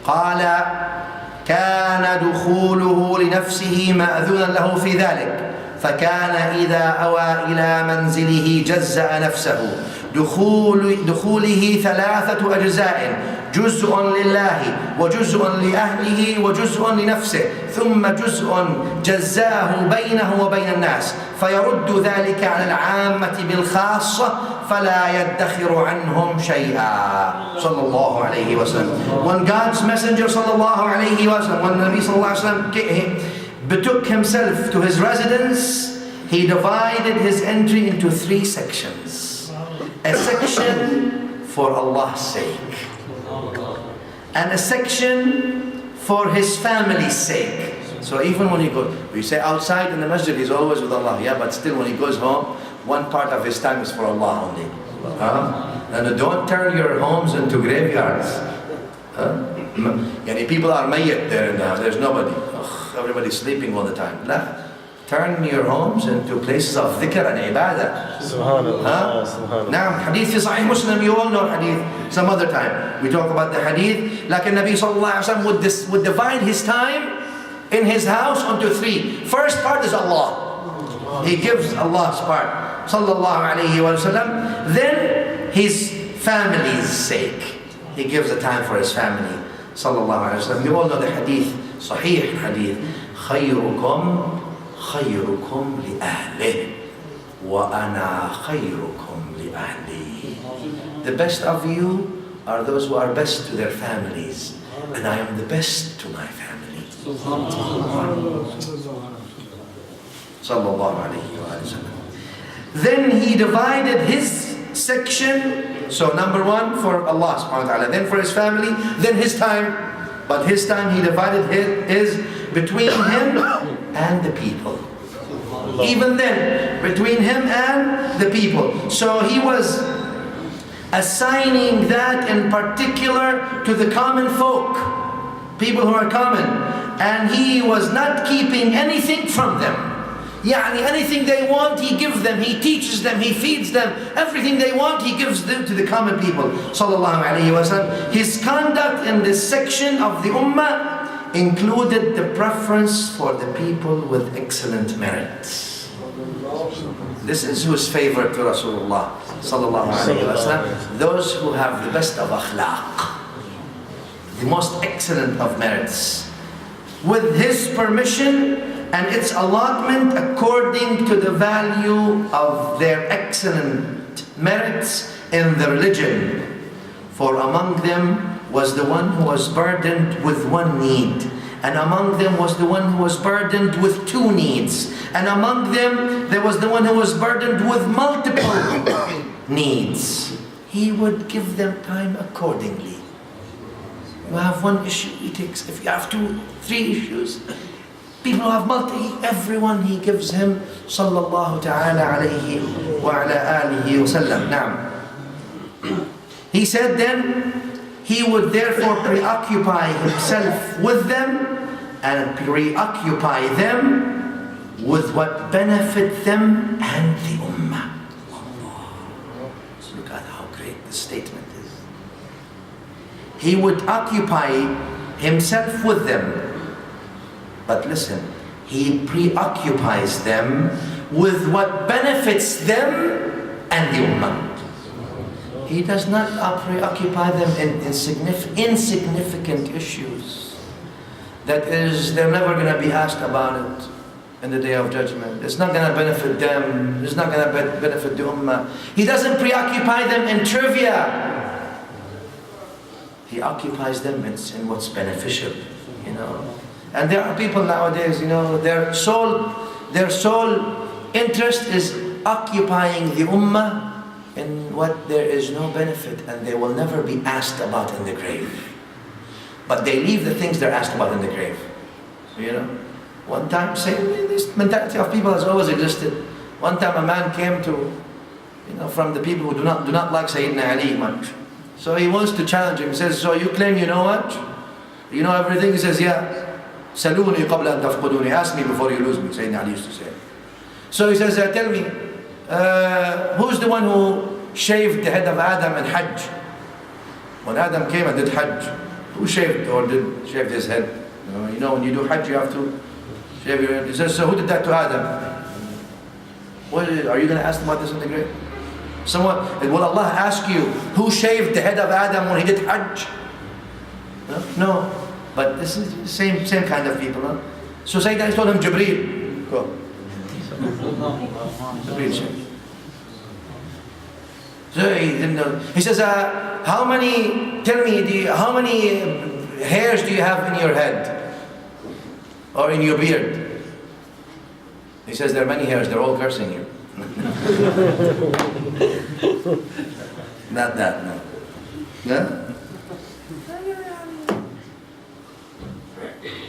قال كان دخوله لنفسه مأذونا له في ذلك، فكان إذا أوى إلى منزله جزأ نفسه. دخوله 3 أجزاء: جزء لله وجزء لأهله وجزء لنفسه، ثم جزء جزاه بينه وبين الناس، فيرد ذلك على العامة بالخاصة فلا يدخر عنهم شيئا. صلى الله عليه وسلم. When God's messenger صلى الله عليه وسلم, when Nabi صلى الله عليه وسلم betook himself to his residence, he divided his entry into 3 sections. A section for Allah's sake, and a section for his family's sake. So even when he goes, we say outside in the masjid he's always with Allah, yeah, but still when he goes home, one part of his time is for Allah only. And don't turn your homes into graveyards. People are mayyat there now, there's nobody. Everybody's sleeping all the time. Turn your homes into places of dhikr and ibadah. Subhanallah. Now, hadith fi Sahih Muslim, you all know hadith. Some other time we talk about the hadith. Like Nabi sallallahu alaihi wasallam would divide his time in his house into 3. First part is Allah. He gives Allah's part. Sallallahu alaihi wasallam. Then his family's sake. He gives the time for his family. Sallallahu alaihi wasallam. You all know the hadith. Sahih hadith. خيركم خيركم لأهله وأنا خيركم لأهلي. The best of you are those who are best to their families, and I am the best to my family. Sallallahu alayhi wa sallam. Then he divided his section, so number 1 for Allah subhanahu wa ta'ala, then for his family, then his time. But his time he divided his between him and the people. Even then, between him and the people. So he was assigning that in particular to the common folk, people who are common, and he was not keeping anything from them. Anything they want, he gives them, he teaches them, he feeds them. Everything they want, he gives them to the common people. Sallallahu alayhi wa sallam. His conduct in this section of the ummah included the preference for the people with excellent merits. This is who's favorite to Rasulullah sallallahu alayhi wa sallam. Those who have the best of akhlaq, the most excellent of merits, with his permission and its allotment according to the value of their excellent merits in the religion. For among them was the one who was burdened with 1 need, and among them was the one who was burdened with 2 needs, and among them there was the one who was burdened with multiple needs. He would give them time accordingly. You have 1 issue, he takes. If you have 2, 3 issues, people who have everyone he gives him. Sallallahu ta'ala alayhi wa ala alihi wa sallam. Now, he said then, he would therefore preoccupy himself with them and preoccupy them with what benefit them and the ummah. So look at how great this statement is. He would occupy himself with them. But listen, he preoccupies them with what benefits them and the ummah. He does not preoccupy them in insignificant issues. That is, they're never going to be asked about it in the day of judgment. It's not going to benefit them. It's not going to benefit the ummah. He doesn't preoccupy them in trivia. He occupies them in what's beneficial, And there are people nowadays, their sole interest is occupying the ummah in what there is no benefit, and they will never be asked about in the grave. But they leave the things they're asked about in the grave. One time, this mentality of people has always existed. One time a man came to, from the people who do not like Sayyidina Ali much. So he wants to challenge him. He says, so you claim you know what? You know everything? He says, yeah. Saluni qabla an tafquduni. Ask me before you lose me, Sayyidina Ali used to say. So he says, tell me, who's the one who shaved the head of Adam in Hajj? When Adam came and did Hajj, Who shaved or did shave his head? You know, when you do Hajj, you have to shave your head. He says, so who did that to Adam? Are you going to ask about this in the grave? Will Allah ask you, who shaved the head of Adam when he did Hajj? No. But this is the same kind of people. Huh? So Sayyidina told him, Jibreel, go. Jibreel shaved. So he didn't know. He says, how many hairs do you have in your head? Or in your beard? He says, there are many hairs, they're all cursing you. Not that, no. Yeah?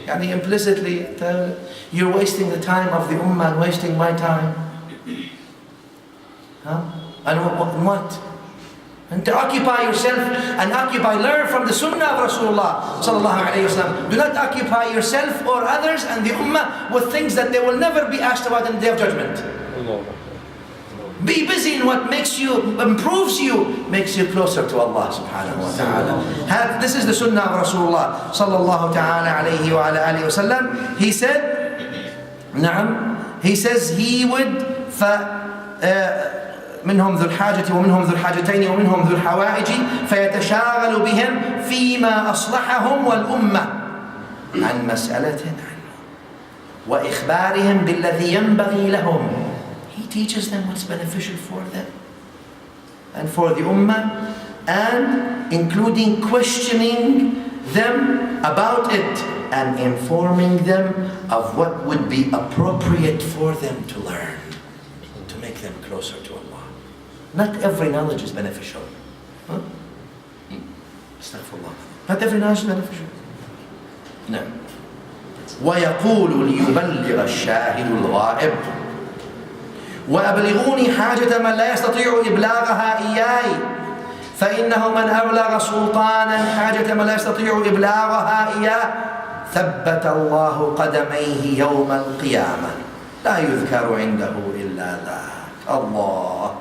And implicitly, you're wasting the time of the ummah and wasting my time. Huh? And what? And to occupy yourself and learn from the sunnah of Rasulullah sallallahu alayhi wasallam. Do not occupy yourself or others and the ummah with things that they will never be asked about in the day of judgment. Be busy in what improves you, makes you closer to Allah subhanahu wa ta'ala. This is the sunnah of Rasulullah sallallahu ta'ala alayhi wa alihi wa sallam. He says he would منهم ذو الحاجة ومنهم ذو الحاجتين ومنهم ذو الحوائج فيتشاغل بهم فيما أصلحهم والأمة عن مسألة عنه وإخبارهم بالذي ينبغي لهم. He teaches them what's beneficial for them and for the ummah, and including questioning them about it and informing them of what would be appropriate for them to learn to make them closer to Allah. Not every knowledge is beneficial. Huh? Astaghfirullah. Not every knowledge is beneficial. No. وَيَقُولُ لِيُبَلِّغَ الشَّاهِدُ الْغَائِبُ وَأَبْلِغُونِي حَاجَةَ مَنْ لَا يَسْتَطِيعُ إِبْلَاغَهَا إِيَّايَ فَإِنَّهُ مَنْ أَبْلَغَ سُلْطَانًا حَاجَةَ مَنْ لَا يَسْتَطِيعُ إِبْلَاغَهَا إِيَّاهُ ثَبَّتَ اللَّهُ قَدَمَيْهِ يَوْمَ الْقِيَامَةِ لَا يُذْكَرُ عِنْدَهُ إِلَّا ذَاكَ. Allah.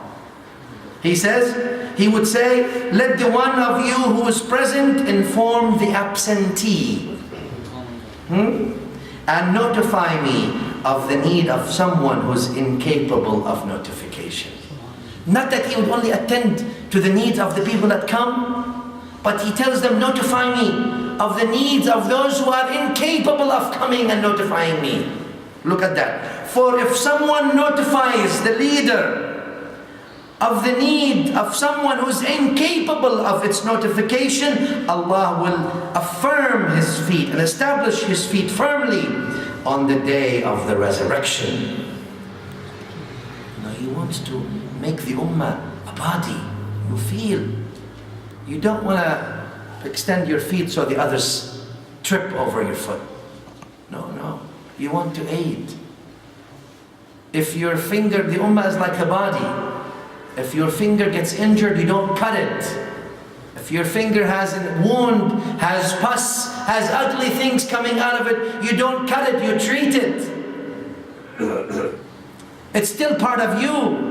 He says, he would say, let the one of you who is present inform the absentee. And notify me of the need of someone who is incapable of notification. Not that he would only attend to the needs of the people that come, but he tells them, notify me of the needs of those who are incapable of coming and notifying me. Look at that. For if someone notifies the leader of the need of someone who's incapable of its notification, Allah will affirm his feet and establish his feet firmly on the day of the resurrection. Now he wants to make the ummah a body. You feel. You don't want to extend your feet so the others trip over your foot. No. You want to aid. If your finger, the ummah is like a body. If your finger gets injured, you don't cut it. If your finger has a wound, has pus, has ugly things coming out of it, you don't cut it, you treat it. It's still part of you.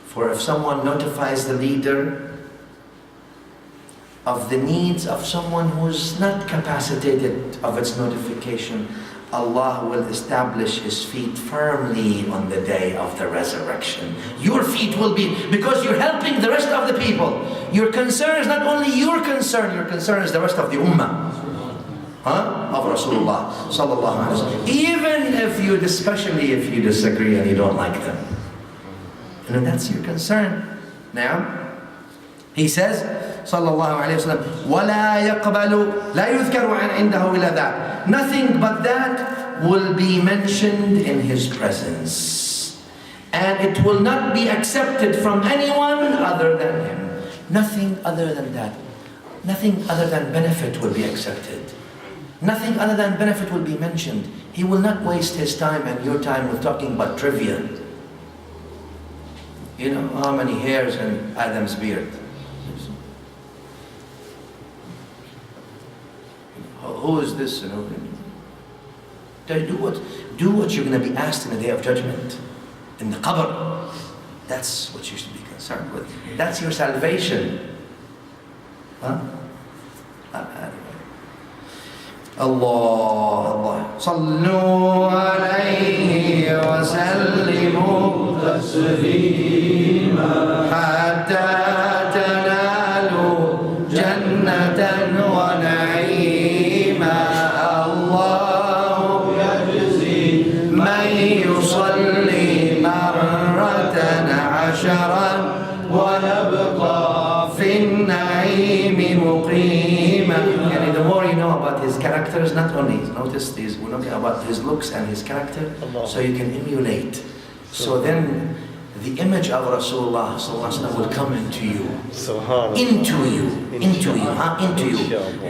For if someone notifies the leader of the needs of someone who is not capacitated of its notification, Allah will establish his feet firmly on the day of the resurrection. Your feet will be, because you're helping the rest of the people. Your concern is not only your concern is the rest of the ummah. Of Rasulullah sallallahu alaihi wasallam. Even especially if you disagree and you don't like them. And that's your concern. Now, he says, sallallahu alayhi wa sallam, وَلَا يَقْبَلُ لَا يُذْكَرُ عِنْدَهُ إِلَّا ذَاكَ. Nothing but that will be mentioned in his presence. And it will not be accepted from anyone other than him. Nothing other than that. Nothing other than benefit will be accepted. Nothing other than benefit will be mentioned. He will not waste his time and your time with talking about trivia. You know, how many hairs in Adam's beard? Who is this? You know, do what you're going to be asked in the day of judgment, in the qabr. That's what you should be concerned with. That's your salvation. Huh? Allah, sallu alayhi wa sallimu taslima hatta tanalu jannatan wa na'ima. Allahu yajzi man yusalli marratan asharan wa yabqa fi an-na'imi muqima. The more you know about his characters, not only, notice these, we're looking about his looks and his character, so you can emulate. So then the image of Rasulullah will come into you. Into you.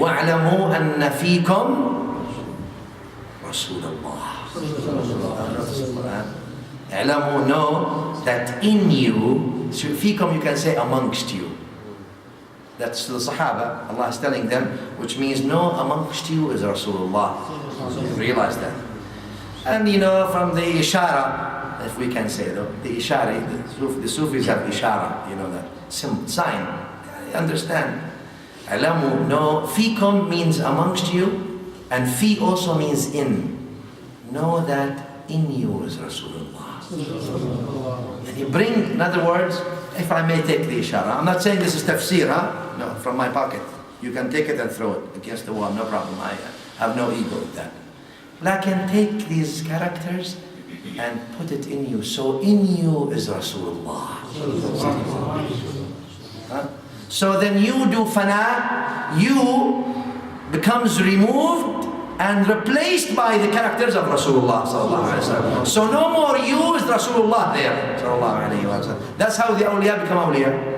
وَاعْلَمُوا أَنَّ فِيكُمْ Rasulullah. اعْلَمُوا, know that in you, فيكم you can say amongst you. That's the Sahaba, Allah is telling them, which means no amongst you is Rasulullah. Realize that. And you know, from the ishara, if we can say though, the ishari, the Sufis have ishara, you know that, sign, understand. Alamu, no, fikum means amongst you, and fi also means in. Know that in you is Rasulullah. And you bring, in other words, if I may take the ishara, I'm not saying this is tafsir, huh? No, from my pocket. You can take it and throw it against the wall, no problem. I have no ego with that. But I can take these characters and put it in you. So in you is Rasulullah. Huh? So then you do fana, you becomes removed and replaced by the characters of Rasulullah. So no more you is Rasulullah there. That's how the awliya become awliya.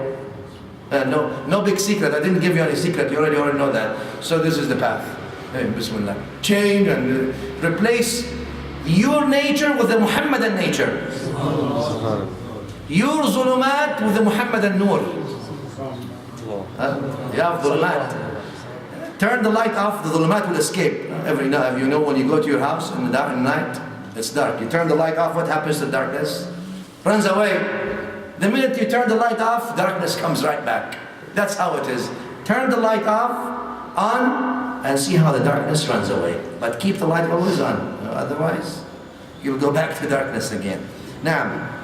No big secret. I didn't give you any secret. You already know that. So this is the path. Hey, Bismillah. Change and replace your nature with the Muhammadan nature. Your zulumat with the Muhammadan nur. Yeah, zulumat. Turn the light off, the zulumat will escape. Every night, you know, when you go to your house in the night, it's dark. You turn the light off, what happens to darkness? Runs away. The minute you turn the light off, darkness comes right back. That's how it is. Turn the light off, on, and see how the darkness runs away. But keep the light always on. Otherwise, you'll go back to darkness again. Now,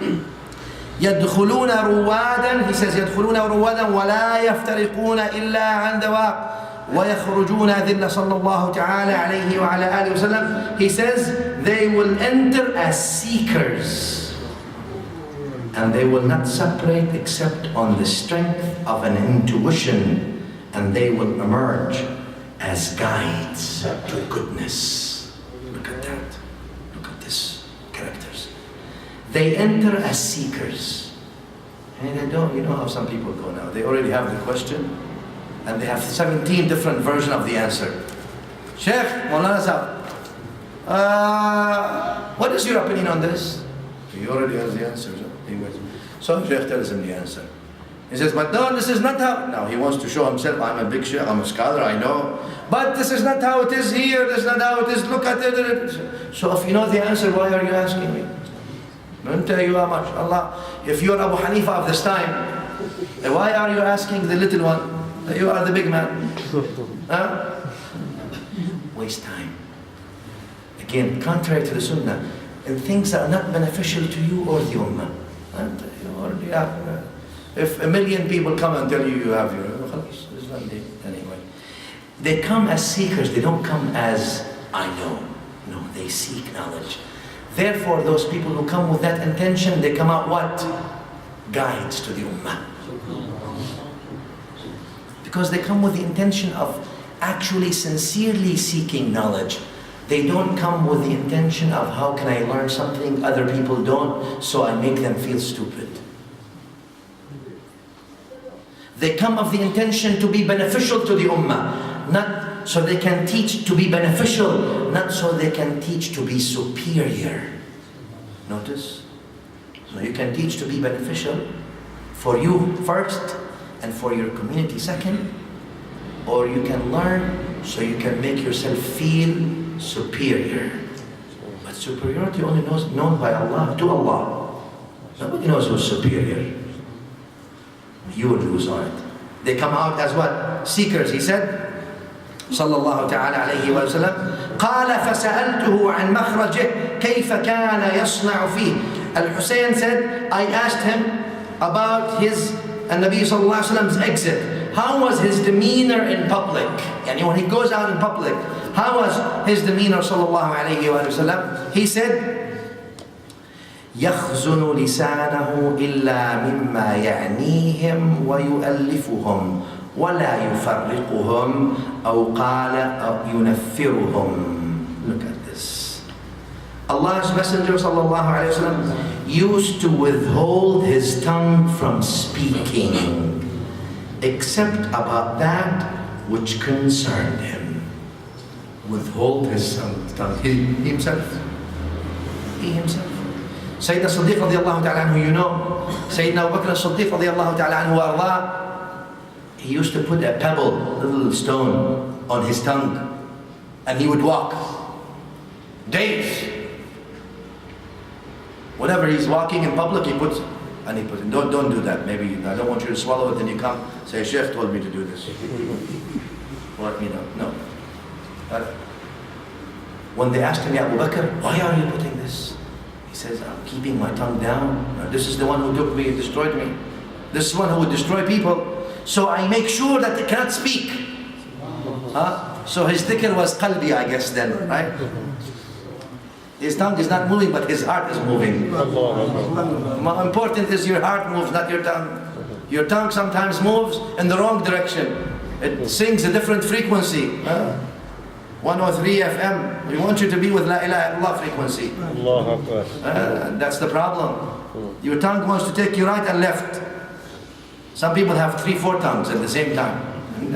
يدخلون روادا, he says يدخلون روادا ولا يفترقون إلا عن دواء ويخرجون ذل صلى الله تعالى عليه وعلى آله وسلم. He says they will enter as seekers. And they will not separate except on the strength of an intuition, and they will emerge as guides to goodness. Look at that. Look at this characters. They enter as seekers. And they don't, you know how some people go now. They already have the question, and they have 17 different versions of the answer. Shaykh, Maulana Sahab, what is your opinion on this? He already has the answer. So Shaykh tells him the answer. He says, but no, this is not how. Now he wants to show himself, I'm a big Shaykh, I'm a scholar, I know. But this is not how it is here, this is not how it is, look at it. So if you know the answer, why are you asking me? Don't tell you how much. Allah, if you're Abu Hanifa of this time, why are you asking the little one? You are the big man. Huh? Waste time. Again, contrary to the Sunnah, in things that are not beneficial to you or the Ummah. And you already have, if 1 million people come and tell you you have your, anyway. They come as seekers, they don't come as I know. No, they seek knowledge. Therefore, those people who come with that intention, they come out what? Guides to the Ummah. Because they come with the intention of actually sincerely seeking knowledge. They don't come with the intention of how can I learn something other people don't, so I make them feel stupid. They come of the intention to be beneficial to the Ummah, not so they can teach to be beneficial, not so they can teach to be superior. Notice? So you can teach to be beneficial for you first and for your community second, or you can learn so you can make yourself feel superior. But superiority only known by Allah, to Allah. Nobody knows who's superior. You will lose on it. They come out as what? Seekers. He said, sallallahu ta'ala alayhi wa sallam, قال فسألته عن مخرجه كيف كان يصنع فيه. Al-Hussein said, I asked him about his, Nabi sallallahu alayhi wa sallam's exit. How was his demeanor in public? Yani when he goes out in public, how was his demeanor sallallahu alayhi wa sallam? He said, يخزن لسانه إلا مما يعنيهم ويؤلفهم ولا يفرقهم أو قال أو ينفرهم. Look at this. Allah's Messenger sallallahu alayhi wa sallam used to withhold his tongue from speaking except about that which concerned him. Withhold his tongue. He himself. Sayyidina Siddiq radiallahu ta'ala anhu, you know, Sayyidina Abu Bakr as-Siddiq radiallahu ta'ala anhu arda, he used to put a pebble, a little stone, on his tongue, and he would walk days. Whenever he's walking in public, he puts, and he puts, don't do that. Maybe I don't want you to swallow it, then you come say, Shaykh told me to do this. What, you know, no. When they asked him, Ya Abu Bakr, why are you putting this? He says, I'm keeping my tongue down. This is the one who took me and destroyed me. This is one who would destroy people. So I make sure that they cannot speak. So his dhikr was qalbi, I guess then, right? His tongue is not moving, but his heart is moving. More important is your heart moves, not your tongue. Your tongue sometimes moves in the wrong direction. It sings a different frequency. 103 FM. We want you to be with La ilaha illallah frequency. That's the problem. Your tongue wants to take you right and left. Some people have 3-4 tongues at the same time.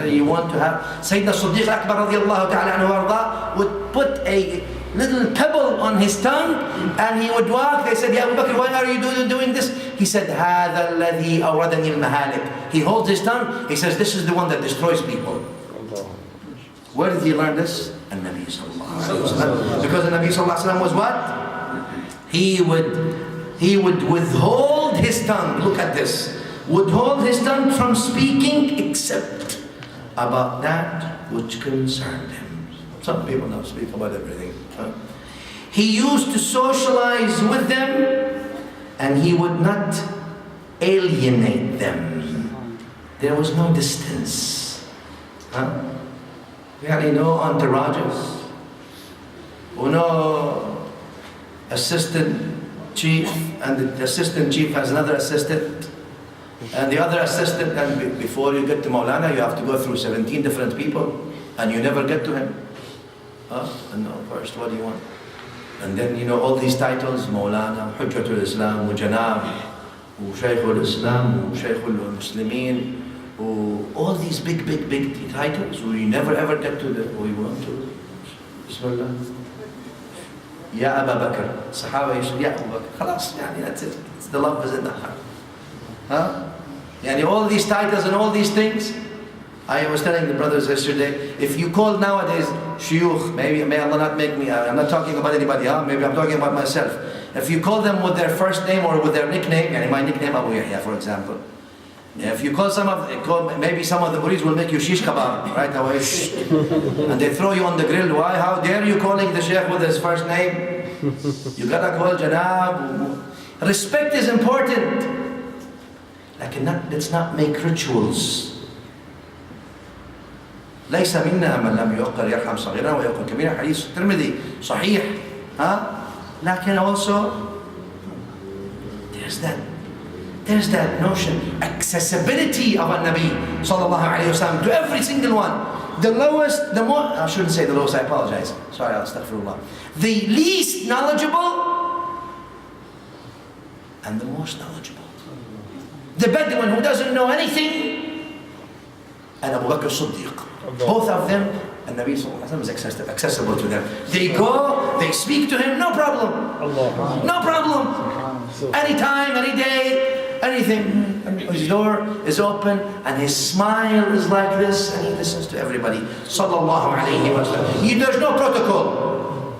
You want to have... Sayyidina Siddiq Akbar radiallahu ta'ala anhu arda would put a little pebble on his tongue and he would walk. They said, Ya Abu Bakr, why are you doing this? He said, هَذَا الَّذِي أَوْرَدَنِي الْمَهَالِكِ. He holds his tongue. He says, this is the one that destroys people. Where did he learn this? An-Nabi sallallahu alayhi wa sallam. Because the Nabi sallallahu alayhi wa sallam was what? He would withhold his tongue. Look at this. Withhold his tongue from speaking except about that which concerned him. Some people don't speak about everything. He used to socialize with them and he would not alienate them. There was no distance. Yani no entourages, no assistant chief, and the assistant chief has another assistant, and the other assistant, and before you get to Maulana, you have to go through 17 different people, and you never get to him. And no, first, what do you want? And then, you know, all these titles, Maulana, Hujjatul Islam, Janab, Shaykhul Islam, Shaykhul Muslimin, all these big titles, we never ever get to the we want to. Bismillah. Ya Abu Bakr. Sahaba yusuf, Ya Abu Bakr. Khalas, yani that's it. It's the love is in the heart. Yani all these titles and all these things. I was telling the brothers yesterday, if you call nowadays shuyukh, maybe may Allah not make me, I'm not talking about anybody, maybe I'm talking about myself. If you call them with their first name or with their nickname, yani my nickname Abu Yahya, for example. If you call maybe some of the murids will make you shish kebab right away, and they throw you on the grill. Why? How dare you calling the sheikh with his first name? You gotta call Janab. Respect is important. Let's not make rituals. ليس منا من لم يوقر يرحم صغيرا ويوقر كبيرا. حديث الترمذي صحيح. لكن also there's that notion, accessibility of a Nabi sallallahu alayhi wa sallam to every single one. The lowest, I shouldn't say the lowest, I apologize. Sorry, astaghfirullah. The least knowledgeable and the most knowledgeable. The Bedouin who doesn't know anything and Abu Bakr as-Siddiq. Both of them, and Nabi sallallahu alayhi wa sallam is accessible to them. They go, they speak to him, no problem. No problem. Anytime, any day. Anything, his door is open and his smile is like this and he listens to everybody. Sallallahu alayhi wa sallam. There's no protocol.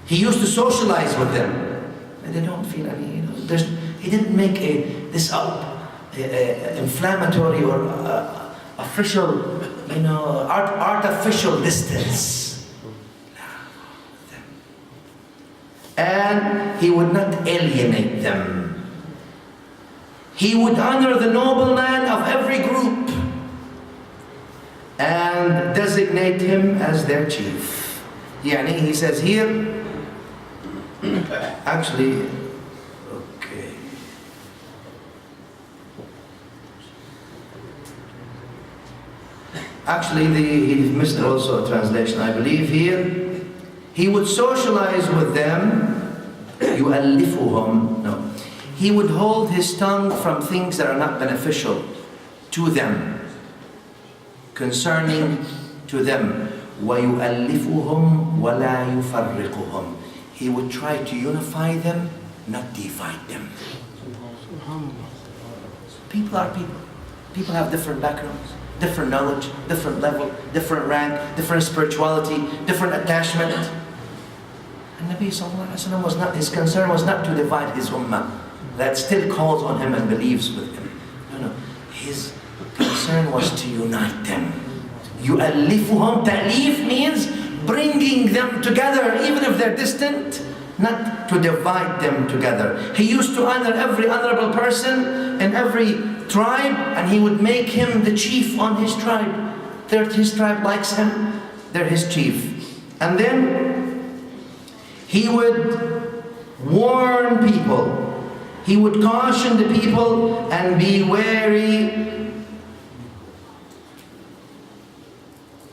He used to socialize with them. And they don't feel any, he didn't make this inflammatory or official, artificial distance. And he would not alienate them. He would honor the nobleman of every group and designate him as their chief. He says here, actually, okay. Actually, he missed also a translation, I believe here. He would socialize with them, يُؤَلِّفُهُمْ. No. He would hold his tongue from things that are not beneficial to them, concerning to them. وَيُؤَلِّفُهُمْ وَلَا يُفَرِّقُهُمْ. He would try to unify them, not divide them. People are people. People have different backgrounds, different knowledge, different level, different rank, different spirituality, different attachment. And Nabi Sallallahu Alaihi Wasallam was not, his concern was not to divide his ummah that still calls on him and believes with him. No. His concern was to unite them. يُؤَلِّفُهُمْ. Ta'lif means bringing them together, even if they're distant, not to divide them together. He used to honor every honorable person in every tribe, and he would make him the chief on his tribe. His tribe likes him, they're his chief. And then he would warn people. He would caution the people and be wary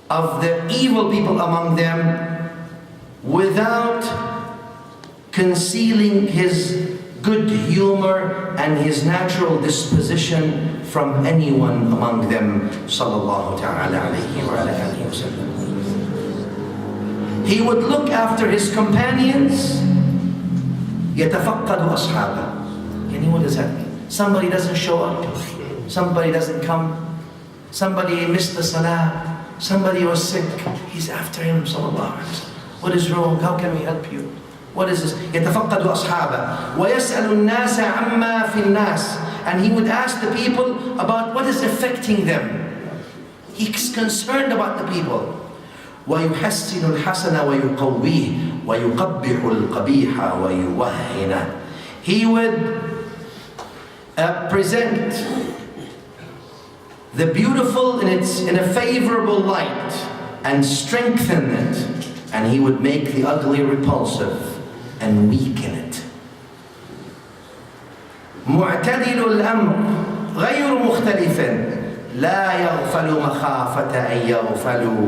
of the evil people among them without concealing his good humor and his natural disposition from anyone among them. Sallallahu ta'ala alayhi wa alihi wa sallam. He would look after his companions. يَتَفَقَّدُ أَصْحَابَهُ. What does that mean? Somebody doesn't show up, somebody doesn't come, somebody missed the salah, somebody was sick. He's after him, sallallahu alaihi wasallam. What is wrong? How can we help you? What is this? يَتَفَقَّدُ أَصْحَابَهُ وَيَسْأَلُ النَّاسَ عَمَّا فِي النَّاسِ. And he would ask the people about what is affecting them. He's concerned about the people. وَيُحَسِّنُ الْحَسَنَ وَيُقَوِّيهِ وَيُقَبِّحُ الْقَبِيحَ وَيُوَهِّنَ. He would present the beautiful in a favorable light and strengthen it, and he would make the ugly repulsive and weaken it. معتدل الأمر غير مختلف لا يغفل مخافة أن يغفلوا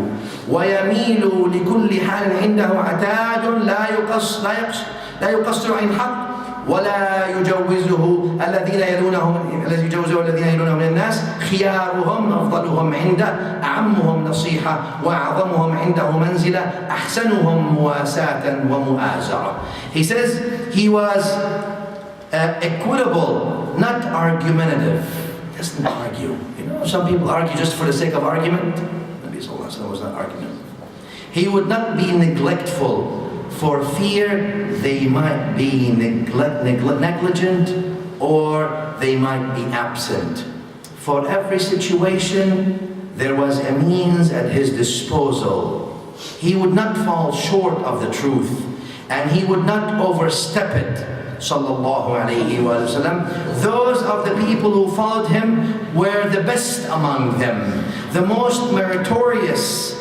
ويميل لكل حال عنده عتاد لا يقصر عن حق ولا يجوزه الذين يلونه من الناس خيارهم أفضلهم عنده أعمهم نصيحة وأعظمهم عنده منزلة أحسنهم مواساة ومؤازرة. He says he was equitable, not argumentative. He doesn't argue. Some people argue just for the sake of argument. Nabi Sallallahu Alaihi Wasallam was not argumentative. He would not be neglectful for fear they might be negligent or they might be absent. For every situation, there was a means at his disposal. He would not fall short of the truth, and he would not overstep it. Sallallahu alayhi wa sallam. Those of the people who followed him were the best among them. The most meritorious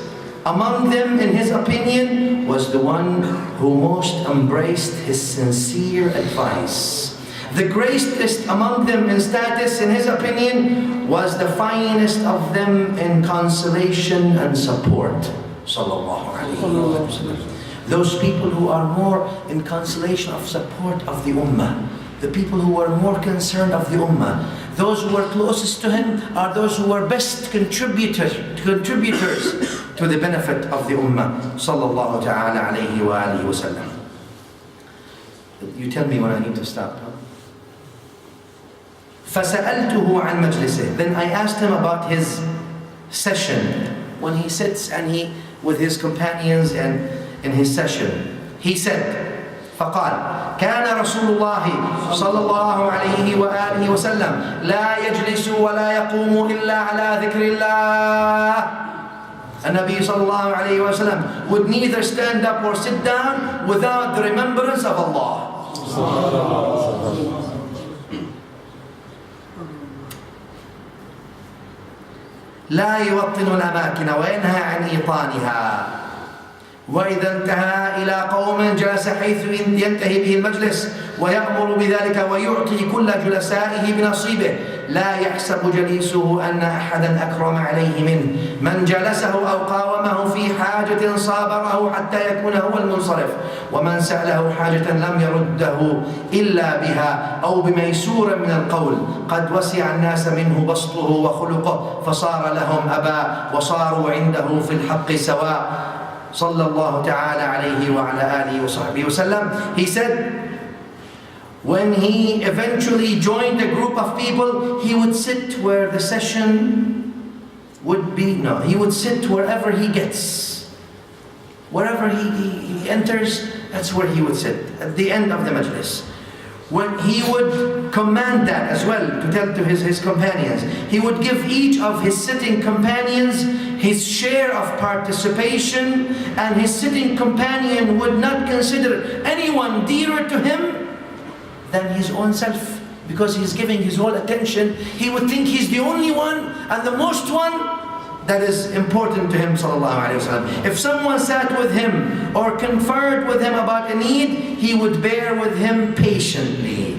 among them, in his opinion, was the one who most embraced his sincere advice. The greatest among them in status, in his opinion, was the finest of them in consolation and support. Sallallahu alayhi wa sallam. Those people who are more in consolation of support of the ummah, the people who are more concerned of the ummah, those who are closest to him are those who are best contributors to the benefit of the ummah. Sallallahu ta'ala alayhi wa alihi wa sallam. You tell me when I need to stop. فَسَأَلْتُهُ عَنْ مَجْلِسِهِ. Then I asked him about his session. When he sits and he, with his companions and in his session, he said, فقال كان رسول الله صلى الله عليه وآله وسلم لا يجلس ولا يقوم إلا على ذكر الله. النبي صلى الله عليه وسلم would neither stand up or sit down without the remembrance of Allah. لا يوطن الأماكن وينهى عن إيطانها. وإذا انتهى إلى قوم جلس حيث ينتهي به المجلس ويأمر بذلك ويعطي كل جلسائه بنصيبه. لا يحسب جليسه أن أحدا أكرم عليه منه. من جلسه أو قاومه في حاجة صابره حتى يكون هو المنصرف. ومن سأله حاجة لم يرده إلا بها أو بميسور من القول. قد وسع الناس منه بسطه وخلقه فصار لهم أبا وصاروا عنده في الحق سواء. صلى الله تعالى عليه وعلى آله وصحبه وسلم. He said, when he eventually joined a group of people, he would sit where the session would be. No, he would sit wherever he gets. Wherever he enters, that's where he would sit, at the end of the majlis. When he would command that as well, to tell to his companions. He would give each of his sitting companions his share of participation, and his sitting companion would not consider anyone dearer to him than his own self, because he's giving his whole attention. He would think he's the only one and the most one that is important to him, sallallahu alaihi wasallam. If someone sat with him or conferred with him about a need, he would bear with him patiently,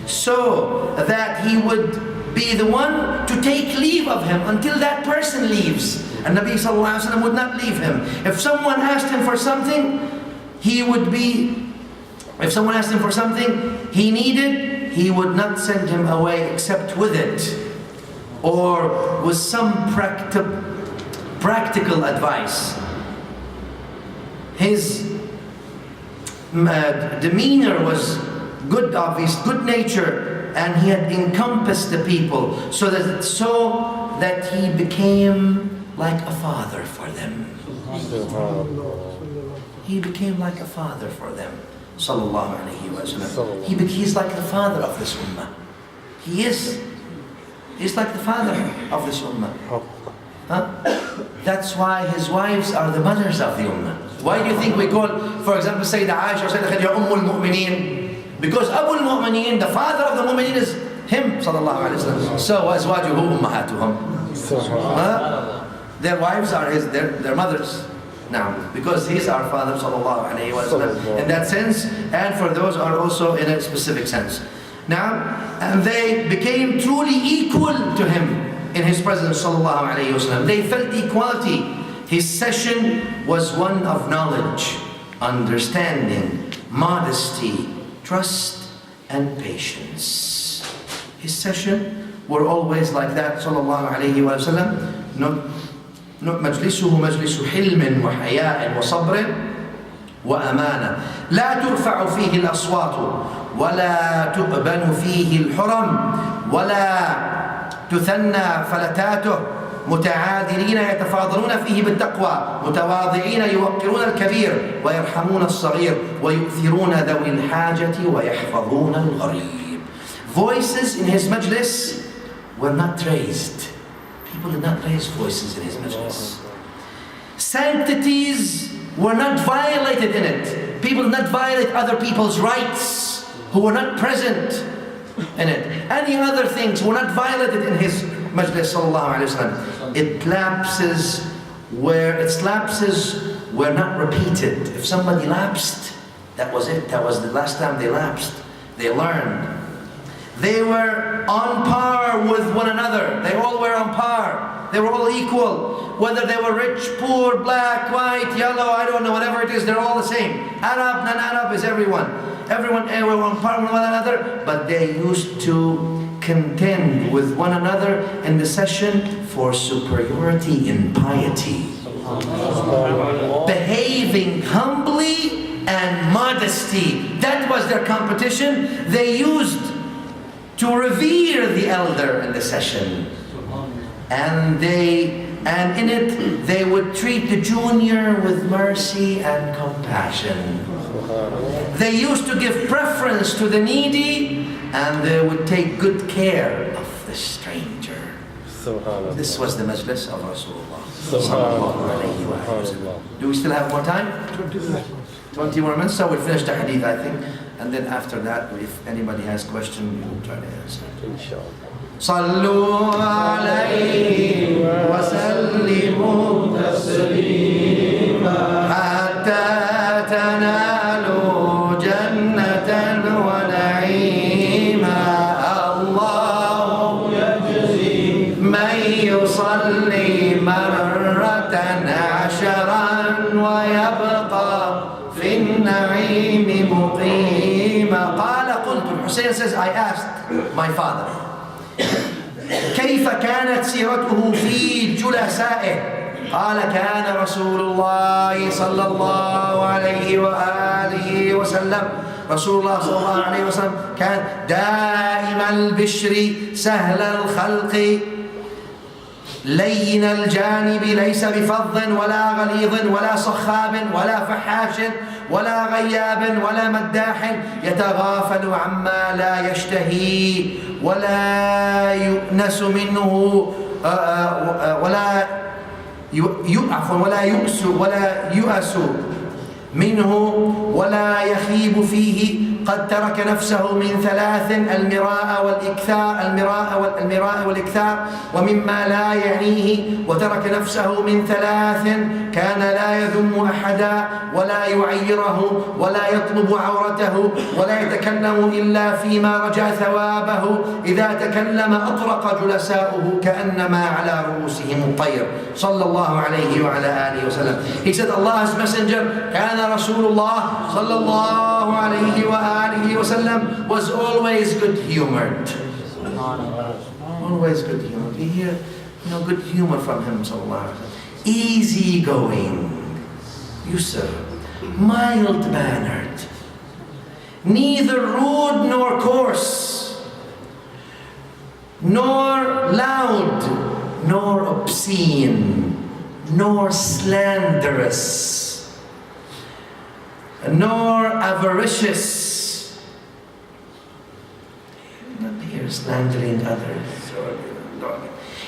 so that he would be the one to take leave of him until that person leaves. And Nabi sallallahu alaihi wasallam would not leave him. If someone asked him for something, if someone asked him for something he needed, he would not send him away except with it, or with some practical advice. His demeanor was good, obvious, good nature, and he had encompassed the people so that he became like a father for them. He became like a father for them. Sallallahu alayhi wa sallam. He's like the father of this ummah. He's like the father of this ummah. That's why his wives are the mothers of the ummah. Why do you think we call, for example, Sayyidah Aisha or Sayyidah Khadija Ummul-Mu'mineen? Because Abul Mu'mineen, the father of the Mu'mineen, is him, sallallahu alayhi wa sallam. So, azwajuhu ummahatuhum. Their wives are their mothers. Now, because he's our father, sallallahu alayhi wa sallam, in that sense, and for those are also in a specific sense. Now, and they became truly equal to him in his presence, sallallahu alayhi wa sallam. They felt equality. His session was one of knowledge, understanding, modesty, trust, and patience. His session were always like that, sallallahu alayhi wa sallam. مجلسه مجلس حلم وحياء وصبر وأمانة. لا ترفع فيه الأصوات ولا تؤبن فيه الحرم ولا تثنى فلتاته. متعادلين يتفاضلون فيه بالتقوى متواضعين يوقرون الكبير ويرحمون الصغير ويؤثرون ذوي الحاجة ويحفظون الغريب. Voices in his majlis were not raised. People did not raise voices in his majlis. Sanctities were not violated in it. People did not violate other people's rights who were not present in it. Any other things were not violated in his majlis, sallallahu alayhi wa sallam. Its lapses were not repeated. If somebody lapsed, that was it. That was the last time they lapsed. They learned. They were on par with one another. They all were on par. They were all equal. Whether they were rich, poor, black, white, yellow, I don't know, whatever it is, they're all the same. Arab, non-Arab is everyone. Everyone were on par with one another, but they used to contend with one another in the session for superiority in piety. Behaving humbly and modesty. That was their competition. They used to revere the elder in the session, and in it they would treat the junior with mercy and compassion. They used to give preference to the needy, and they would take good care of the stranger. This was the majlis of Rasulullah. Do we still have more time? 20 more minutes, so we'll finish the hadith, I think. And then after that, if anybody has questions, we will try to answer. صلوا عليه وسلموا تسليما حتى تنالوا جنة ونعيما الله يجزي من يصلي مرة عشرا ويبقى في النعيم مقيما. قال قلت, Hussein says, I asked my father, كيف كانت سيرته في جلسائه؟ قال كان رسول الله صلى الله عليه وآله وسلم رسول الله صلى الله عليه وسلم كان دائم البشر سهل الخلق لين الجانب ليس بفظ ولا غليظ ولا صخاب ولا فحاش ولا غياب ولا مداح يتغافل عما لا يشتهي ولا يؤنس منه ولا يؤس منه ولا يخيب فيه. قد ترك نفسه من ثلاث: المراء والإكثار ومما لا يعنيه. وترك نفسه من ثلاث: كان لا يذم أحدا ولا يعيره ولا يطلب عورته ولا يتكلم إلا فيما رجا ثوابه. إذا تكلم أطرق جلساؤه كأنما على رؤوسهم الطير. صلى الله عليه وعلى آله وسلم. He said, Allah's messenger كان رسول الله صلى الله عليه وآله وسلم was always good-humored. Always good-humored. We hear, good humor from him, sallallahu alaihi wasallam. Easy-going, yusr, mild-mannered, neither rude nor coarse, nor loud, nor obscene, nor slanderous, nor avaricious. Not here slandering others.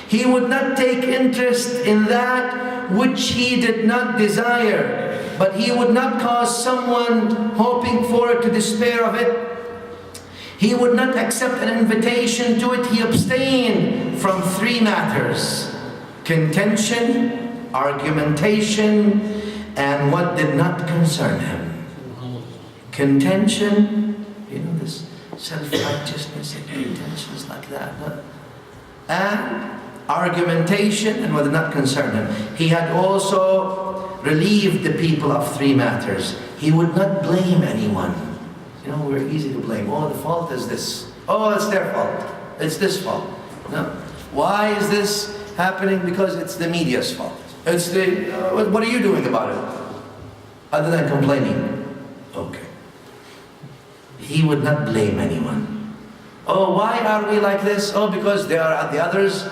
He would not take interest in that which he did not desire, but he would not cause someone hoping for it to despair of it. He would not accept an invitation to it. He abstained from three matters: contention, argumentation, and what did not concern him. Contention, this self-righteousness and contentions like that. And argumentation and what did not concern him. He had also relieved the people of three matters. He would not blame anyone. We're easy to blame. Oh, the fault is this. Oh, it's their fault. It's this fault. No. Why is this happening? Because it's the media's fault. It's what are you doing about it? Other than complaining. Okay. He would not blame anyone. Oh, why are we like this? Oh, because they are the others.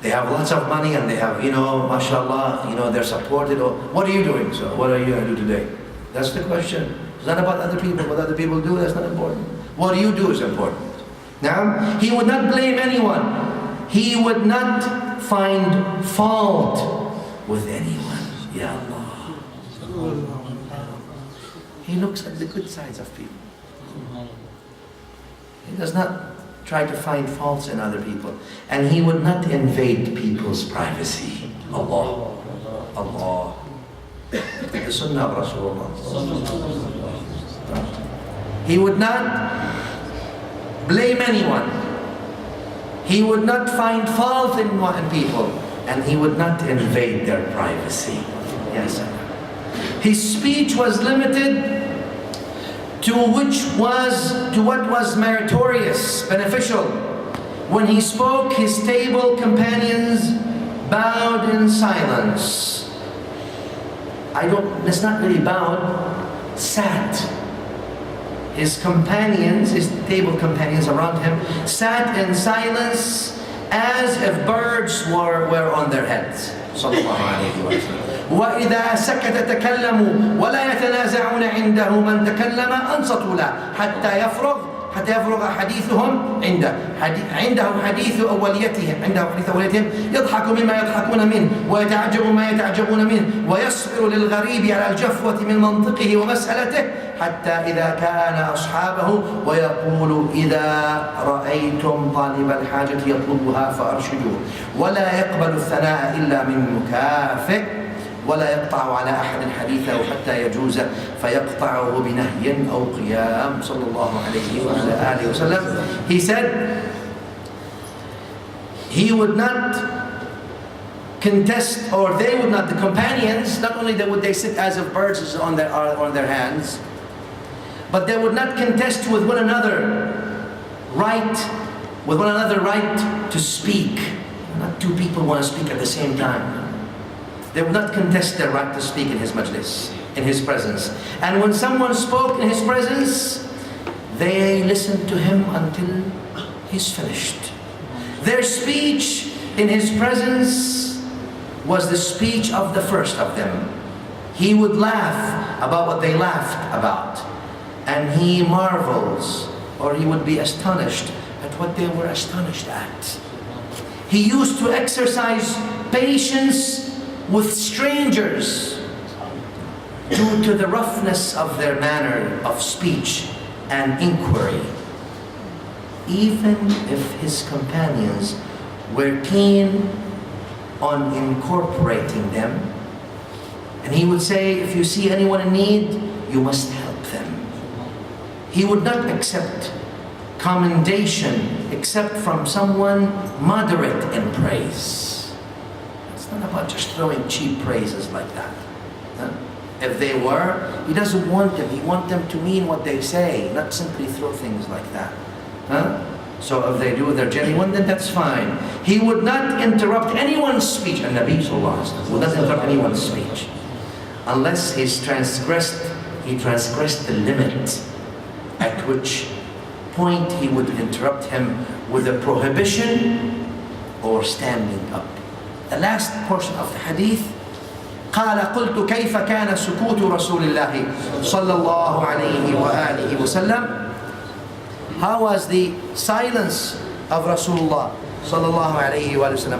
They have lots of money and they have, mashallah, they're supported. Or what are you doing? So what are you going to do today? That's the question. It's not about other people. What other people do, that's not important. What do you do is important. Now, he would not blame anyone. He would not find fault with anyone. Ya Allah. He looks at the good sides of people. He does not try to find faults in other people. And he would not invade people's privacy. Allah. Allah. The Sunnah of Rasulullah. He would not blame anyone. He would not find fault in people. And he would not invade their privacy. Yes. His speech was limited to what was meritorious, beneficial. When he spoke, his table companions bowed in silence. It's not really bowed, sat. His companions, his table companions around him, sat in silence as if birds were on their heads. Sallallahu alayhi wa sallam. وإذا سكت تكلموا ولا يتنازعون عنده من تكلم أنصتوا له حتى يفرغ حديثهم عنده حديث أوليتهم يضحك مما يضحكون منه ويتعجب ما يتعجبون منه ويصبر للغريب على الجفوة من منطقه ومسألته حتى إذا كان أصحابه ويقول إذا رأيتم طالب الحاجة يطلبها فأرشدوه ولا يقبل الثناء إلا من مكافئ ولا يقطع على أحد حديثه حتى يجوز فيقطعه بنهي أو قيام صلى الله عليه وعلى آله وسلم. He said he would not contest, or they would not, the companions, not only would they sit as if birds on their hands, but they would not contest with one another right to speak. Not two people want to speak at the same time. They would not contest their right to speak in his majlis, in his presence. And when someone spoke in his presence, they listened to him until he's finished. Their speech in his presence was the speech of the first of them. He would laugh about what they laughed about, and he marvels, or he would be astonished at what they were astonished at. He used to exercise patience with strangers due to the roughness of their manner of speech and inquiry, even if his companions were keen on incorporating them. And he would say, if you see anyone in need, you must help them. He would not accept commendation except from someone moderate in praise. It's not about just throwing cheap praises like that. If they were, he doesn't want them. He wants them to mean what they say, not simply throw things like that. So if they do, they're genuine, then that's fine. He would not interrupt anyone's speech. And Nabi Sallallahu Alaihi Wasallam would not interrupt anyone's speech unless he transgressed the limit, at which point he would interrupt him with a prohibition or standing up. The last portion of the hadith, قال قلت كيف كان سكوت رسول الله صلى الله عليه وآله وسلم. How was the silence of Rasulullah صلى الله عليه وآله وسلم?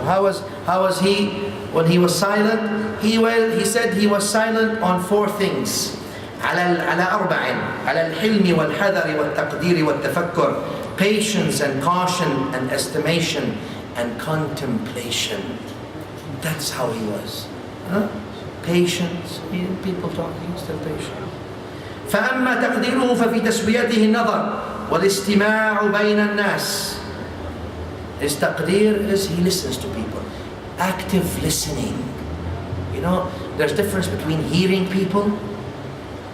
How was he when he was silent? He said he was silent on four things. على أربع على الحلم والحذر والتقدير والتفكر, patience and caution and estimation and contemplation. That's how he was. Patience, people talking, still patient. فأما تقديره ففي تسويته النظر والاستماع بين الناس. His taqdeer is he listens to people. Active listening. You know, there's a difference between hearing people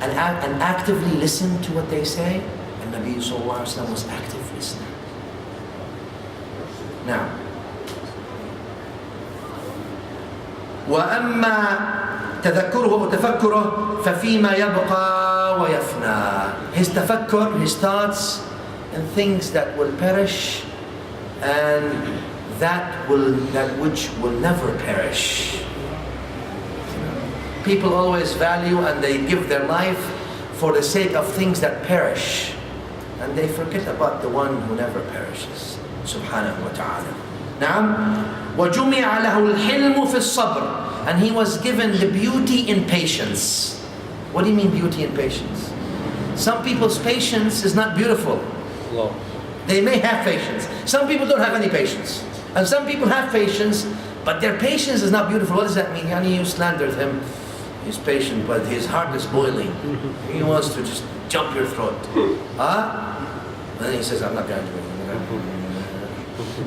and actively listen to what they say. And Nabi Sallallahu Alaihi Wasallam was active listener. Now, وأما تذكره وتفكره ففيما يبقى ويفنى. His tafakkur, his thoughts, and things that will perish, and that which will never perish. People always value and they give their life for the sake of things that perish, and they forget about the one who never perishes, subhanahu wa ta'ala. نعم. وجمع له الحلم في الصبر. And he was given the beauty in patience. What do you mean beauty in patience? Some people's patience is not beautiful. Wow. They may have patience. Some people don't have any patience. And some people have patience, but their patience is not beautiful. What does that mean? Yani, you slandered him. He's patient, but his heart is boiling. He wants to just jump your throat. And then he says, I'm not going to do it.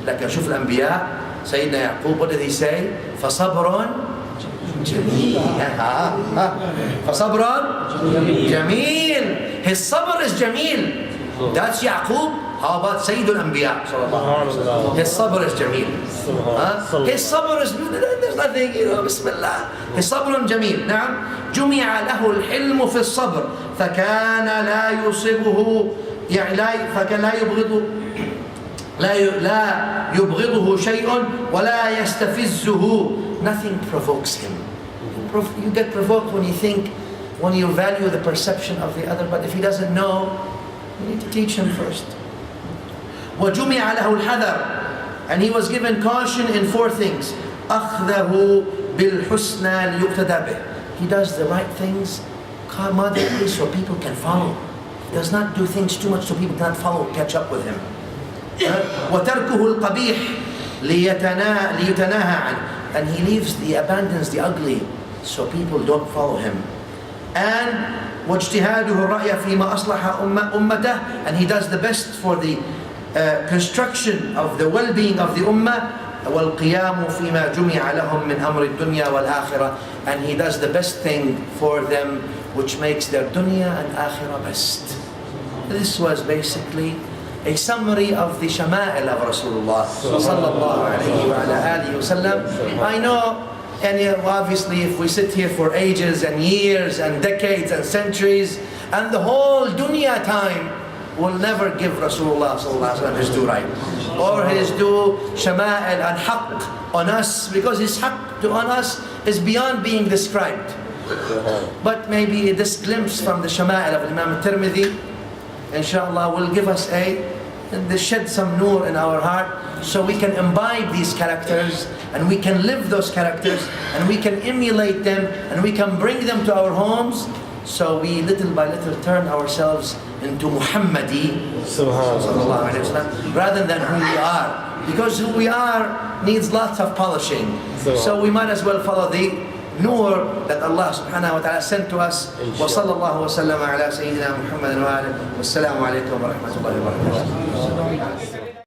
لكن شوف الأنبياء, سيدنا يعقوب, what did he say? فصبر جميل. فصبر جميل. His sabr is jameel. That's Yaqub. How about Sayyid al-Anbiya? His sabr is jameel. His sabr is, there's nothing, Bismillah. His sabr is jameel. نعم. جمع له الحلم في الصبر فكان لا يصيبه, يعني فكان لا يبغضه شيء ولا يستفزه. Nothing provokes him. He you get provoked when you value the perception of the other. But if he doesn't know, you need to teach him first. وَجُمِعَ لَهُ الْحَذَرُ, and he was given caution in 4 things. أَخْذَهُ بِالْحُسْنَى لِيُقْتَدَى بِهِ. He does the right things moderately so people can follow. He does not do things too much so people cannot follow, catch up with him. وَتَرْكُهُ الْقَبِيحِ لِيَتَنَاهَى عَنْهُ, and he abandons the ugly so people don't follow him. And وَاجْتِهَادُهُ الرَّأْيَ فِيمَا أَصْلَحَ أُمَّتَهُ, and he does the best for the construction of the well-being of the ummah. وَالْقِيَامُ فِيمَا جُمِعَ لَهُم مِّنْ أَمْرِ الدُّنْيَا وَالْآخِرَةِ, and he does the best thing for them which makes their dunya and akhirah best. This was basically a summary of the Shama'il of Rasulullah sallallahu alayhi wa sallam. I know, and obviously if we sit here for ages and years and decades and centuries and the whole dunya time, will never give Rasulullah sallallahu alayhi wa sallam his due right, or his due Shama'il and haqq on us, because his haqq on us is beyond being described. But maybe this glimpse from the Shama'il of Imam al-Tirmidhi, inshallah, will give us shed some nur in our heart, so we can imbibe these characters, and we can live those characters, and we can emulate them, and we can bring them to our homes, so we little by little turn ourselves into Muhammadi sallallahu alaihi wasallam, rather than who we are, because who we are needs lots of polishing. So we might as well follow the nur that Allah subhanahu wa ta'ala sent to us. Wa sallallahu wa sallama ala sayyidina Muhammad wa alihi wa assalamu alaikum wa rahmatullahi wa barakatuh.